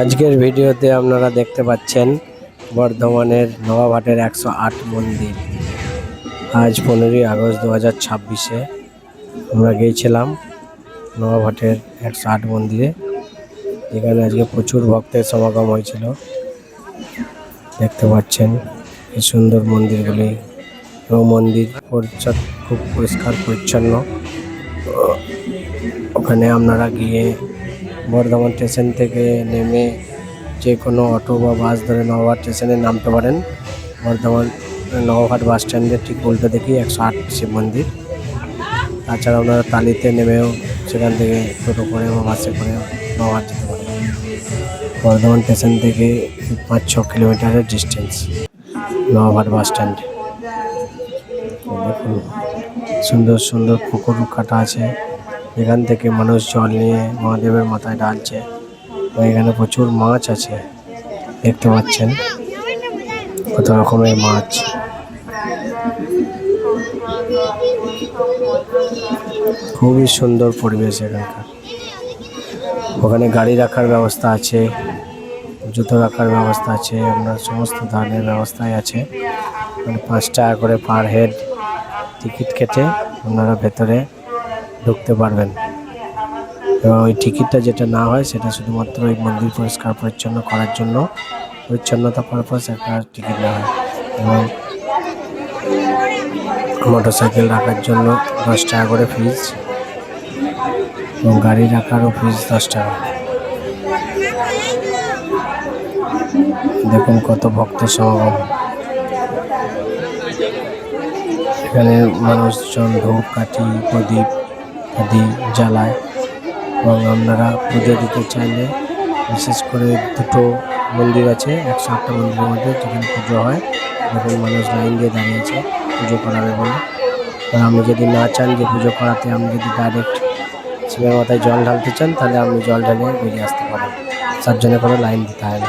আজকের ভিডিওতে আপনারা দেখতে পাচ্ছেন বর্ধমানের নবাবহাটের 108 মন্দির। আজ 15ই আগস্ট 2026-এ আমরা গিয়েছিলাম নবাবহাটের 108 মন্দিরে, যেখানে আজকে প্রচুর ভক্তের সমাগম হয়েছিল। দেখতে পাচ্ছেন কি সুন্দর মন্দিরগুলি, এবং মন্দির খুব পরিষ্কার পরিচ্ছন্ন। ওখানে আপনারা গিয়ে বর্ধমান স্টেশন থেকে নেমে যে কোনো অটো বা বাস ধরে নবাবহাট স্টেশনে নামতে পারেন। বর্ধমান নবাবহাট বাস স্ট্যান্ডের ঠিক উল্টো দিকেই 108 শিব মন্দির। তাছাড়া আপনারা টালিতে নেমেও সেখান থেকে টোটো করে বা বাসে করে নবাবহাট যেতে পারেন। বর্ধমান স্টেশন থেকে 5-6 কিলোমিটারের ডিস্টেন্স নবাবহাট বাস স্ট্যান্ড। দেখুন সুন্দর সুন্দর পুকুর কাটা আছে, এখান থেকে মানুষ জল নিয়ে মহাদেবের মাথায় ঢালছে। এখানে প্রচুর মাছ আছে, দেখতে পাচ্ছেন কত রকমের মাছ। খুবই সুন্দর পরিবেশ এখানকার। ওখানে গাড়ি রাখার ব্যবস্থা আছে, জুতো রাখার ব্যবস্থা আছে, আপনার সমস্ত ধরনের ব্যবস্থাই আছে। মানে 5 টাকা করে পার হেড টিকিট কেটে আপনারা ভেতরে ঢুকতে পারবেন। এবং ওই টিকিটটা যেটা না হয় সেটা শুধুমাত্র ওই মন্দির পরিষ্কার পরিচ্ছন্ন করার জন্য, পরিচ্ছন্নতা পারপাস একটা টিকিট নেওয়া হয়। এবং মোটরসাইকেল রাখার জন্য 10 টাকা করে ফিজ, এবং গাড়ি রাখারও ফিজ 10 টাকা। দেখুন কত ভক্তের সমাগম। এখানে মানুষজন ধূপকাঠি প্রদীপ আদি জ্বালায়। এবং আপনারা পুজো দিতে চাইলে, বিশেষ করে দুটো মন্দির আছে 108টা মন্দিরের মধ্যে যেখানে পুজো হয়, দেখুন মানুষ লাইন দিয়ে দাঁড়িয়েছে পুজো করাবে বলে। আর আপনি যদি না চান যে পুজো করাতে, আপনি যদি ডাইরেক্ট শিবের মাথায় জল ঢালতে চান, তাহলে আপনি জল ঢেলে বেরিয়ে আসতে পারেন, 7 জনের করে লাইন দিতে হয় না।